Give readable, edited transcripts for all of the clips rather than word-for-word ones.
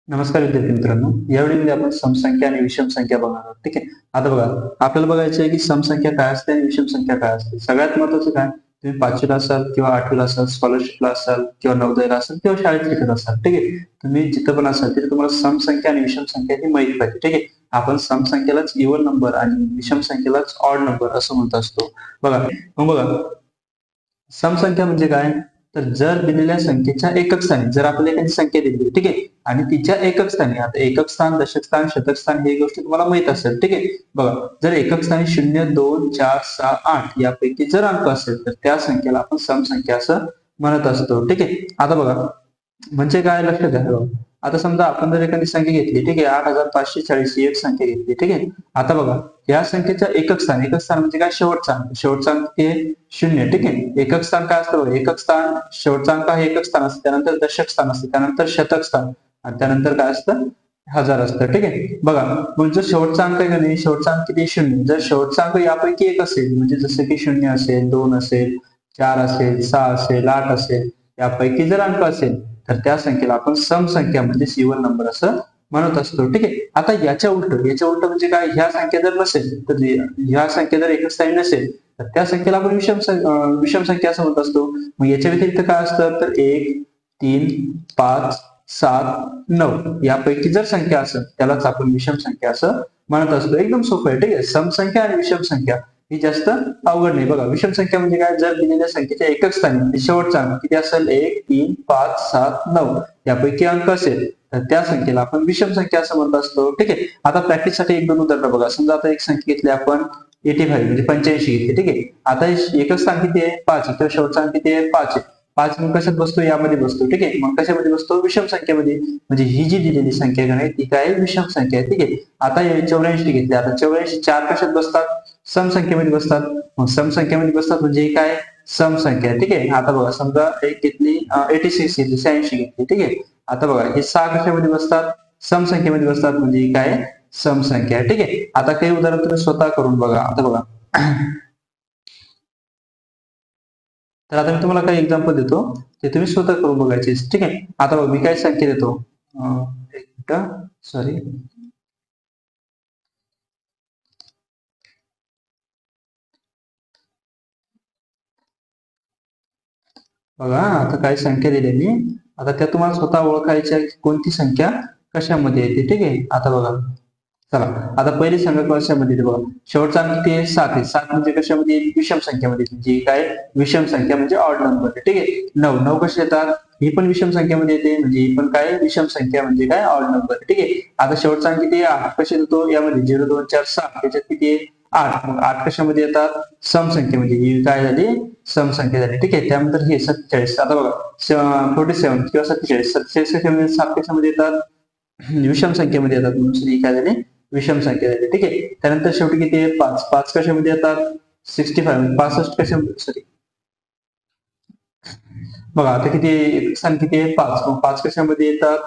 नमस्कार विद्यार्थी मित्रांनो, या व्हिडिओमध्ये आपण समसंख्या आणि विषम संख्या बघणार आहोत. ठीक आहे. आता बघा, आपल्याला बघायचं आहे की समसंख्या काय असते आणि विषम संख्या काय असते. सगळ्यात महत्त्वाचं काय, तुम्ही 5वीला असाल किंवा 8वीला असाल, स्कॉलरशिपला असाल किंवा नवोदयला असाल किंवा शाळेत शिकत असाल, ठीक आहे. तुम्ही जिथं पण असाल तिथे तुम्हाला समसंख्या आणि विषम संख्या ही माहिती पाहिजे. ठीक आहे. आपण समसंख्येलाच इव्हन नंबर आणि विषम संख्येलाच ऑड नंबर असं म्हणत असतो. बघा, मग बघा, समसंख्या म्हणजे काय, तर जर दिलेल्या संख्येच्या एकक स्थानी जर आपल्याला एखादी संख्या दिली, ठीक आहे, आणि तिच्या एकक स्थानी, आता एकक स्थान, दशक स्थान, शतक स्थान ही गोष्ट तुम्हाला माहित असेल. ठीक आहे. बघा, जर एकक स्थानी 0, 2, 4, 6, 8 यापैकी जर अंक असेल तर त्या संख्येला आपण समसंख्या असं म्हणत असतो. ठीक आहे. आता बघा, म्हणजे काय, लक्षात घ्या. आता समजा आपण जर एखादी संख्या घेतली, ठीक आहे, 8540 ही एक संख्या घेतली. ठीक आहे. आता बघा, या संख्येच्या एकक स्थान म्हणजे काय, शेवटचा अंक हे 0. ठीक आहे. एकक स्थान काय असतं बघा, एकक स्थान शेवटचा अंक हे एकक स्थान असतं, त्यानंतर दशक स्थान असतं, त्यानंतर शतक स्थान आणि त्यानंतर काय असतं, हजार असतं. ठीक आहे. बघा, मग जर शेवटचा अंक आहे का नाही, शेवटचा अंक किती, 0. जर शेवटचा अंक यापैकी एक असेल, म्हणजे जसं की 0 असेल, 2 असेल, 4 असेल, 6 असेल, 8 असेल, यापैकी जर अंक असेल तर त्या संख्येला आपण समसंख्या म्हणजे इव्हन नंबर असं म्हणत असतो. ठीक आहे. आता याच्या उलट म्हणजे काय, ह्या संख्या जर नसेल तर ह्या संख्या जर एकच स्थानी नसेल तर त्या संख्येला आपण विषम संख्या असं म्हणत असतो. मग याच्या व्यतिरिक्त काय असतं, तर 1, 3, 5, 7, 9 यापैकी जर संख्या असेल त्यालाच आपण विषम संख्या असं म्हणत असतो. एकदम सोपं आहे. ठीक आहे. समसंख्या आणि विषम संख्या ही जास्त अवघड नाही. बघा, विषम संख्या म्हणजे काय, जर दिलेल्या संख्येच्या एकक स्थानी म्हणजे शेवटचा अंक किती असेल, 1, 3, 5, 7, 9 यापैकी अंक असेल तर त्या संख्येला आपण विषम संख्या असं म्हणत असतो. ठीक आहे. आता प्रॅक्टिस साठी 1-2 उदाहरणं बघा. समजा आता एक संख्या घेतली आपण 85 म्हणजे 85 घेतली. ठीक आहे. आता एकक स्थान किती आहे, 5 आहे, तर शेवटचा अंक किती आहे, 5 आहे. 5 मग कशात बसतो, यामध्ये बसतो. ठीक आहे. मग कशामध्ये बसतो, विषम संख्येमध्ये. म्हणजे ही जी दिलेली संख्या आहे ती काय, विषम संख्या आहे. ठीक आहे. आता 84 घेतली, आता 84 4 कशात बसतात, समसंख्येमध्ये बसतात. मग समसंख्येमध्ये बसतात म्हणजे काय, समसंख्या. ठीक आहे. आता बघा, समजा एक घेतली 86 घेतली, 86 घेतली. ठीक आहे. आता बघा, हे 6 कशामध्ये बसतात, समसंख्येमध्ये बसतात म्हणजे काय, समसंख्या. ठीक आहे. आता काही उदाहरण तुम्ही स्वतः करून बघा. आता बघा, तर आता मी तुम्हाला काही एक्झाम्पल देतो, ते तुम्ही स्वतः करून बघायचे. ठीक आहे. आता बघा, मी काय संख्या देतो, एक मिनिट, सॉरी. बघा, आता काही संख्या दिल्या मी, आता त्या तुम्हाला स्वतः ओळखायच्या कोणती संख्या कशामध्ये येते. ठीक आहे. आता बघा, चला, आता पहिली संख्या कशामध्ये येते बघा, शेवटचा अंक किती आहे, 7 आहे. 7 म्हणजे कशामध्ये, विषम संख्यामध्ये, म्हणजे काय, विषम संख्या म्हणजे ऑड नंबर. ठीक आहे. 9 कसे येतात, ही पण विषम संख्यामध्ये येते, म्हणजे ही पण काय, विषम संख्या म्हणजे काय, ऑड नंबर. ठीक आहे. आता शेवटचा अंक किती आहे, 8 कसे येतो, यामध्ये 0, 2, 4, 6 त्याच्यात किती आहे, 8. मग 8 कशामध्ये येतात, समसंख्येमध्ये, ही काय झाली, समसंख्या झाली. ठीक आहे. त्यानंतर हे 47. आता बघा, 47 किंवा 47 कशामध्ये, 7 कशामध्ये येतात, विषम संख्येमध्ये येतात, म्हणून ही काय झाली, विषम संख्या झाली. ठीक आहे. त्यानंतर शेवटी किती आहे, 5 कशामध्ये येतात, 65 65 कशामध्ये, सॉरी, बघा आता किती आहे, स्थान किती आहे, 5. मग 5 कशामध्ये येतात,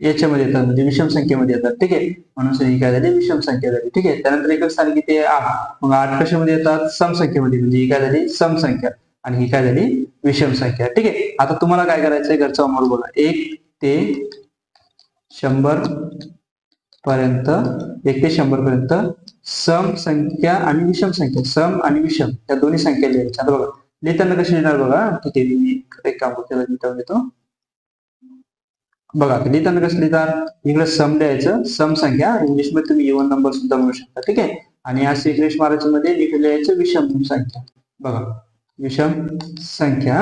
याच्यामध्ये येतात म्हणजे विषम संख्येमध्ये येतात. ठीक आहे. म्हणून ही काय झाली, विषम संख्या झाली. ठीक आहे. त्यानंतर एकच स्थान किती आहे, 8. मग 8 कशामध्ये येतात, समसंख्येमध्ये, म्हणजे ही काय झाली, समसंख्या, आणि ही काय झाली, विषम संख्या. ठीक आहे. आता तुम्हाला काय करायचंय, घरचा होमवर्क बघा, 1 ते 100 पर्यंत, 1 ते 100 पर्यंत सम संख्या आणि विषम संख्या, सम आणि विषम या दोन्ही संख्या लिहायच्या. आता बघा, लिहिताना कशी लिहिणार बघा, ठीक आहे, मी एक काम करतो, लिहिता येतो. बघा, लिहिताना कसं लिहितात, इकडे सम लिहायचं, सम संख्या, इंग्लिश मध्ये तुम्ही इव्हन नंबर सुद्धा म्हणू शकता. ठीक आहे. आणि असे इंग्लिश मराठी मध्ये लिहायचं विषम संख्या. बघा, विषम संख्या,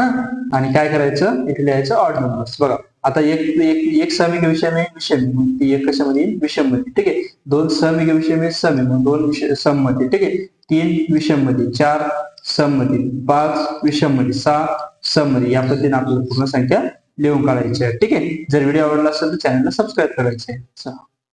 आणि काय करायचं, इथे लिहायचं ऑड नंबर्स. बघा, आता एक सम एक विषम आहे, विषम, मग ती एक कशामध्ये, विषम मध्ये. ठीक आहे. 2 सम एक विषम आहे, सम, मग 2 सम मध्ये. ठीक आहे. 3 विषम मध्ये, 4 सम मध्ये, 5 विषम मध्ये, 6 सम मध्ये. या पद्धतीने आपल्याला पूर्ण संख्या लिहून काढायची आहे. ठीक आहे. जर व्हिडिओ आवडला असेल तर चॅनलला सबस्क्राईब करायचे आहे.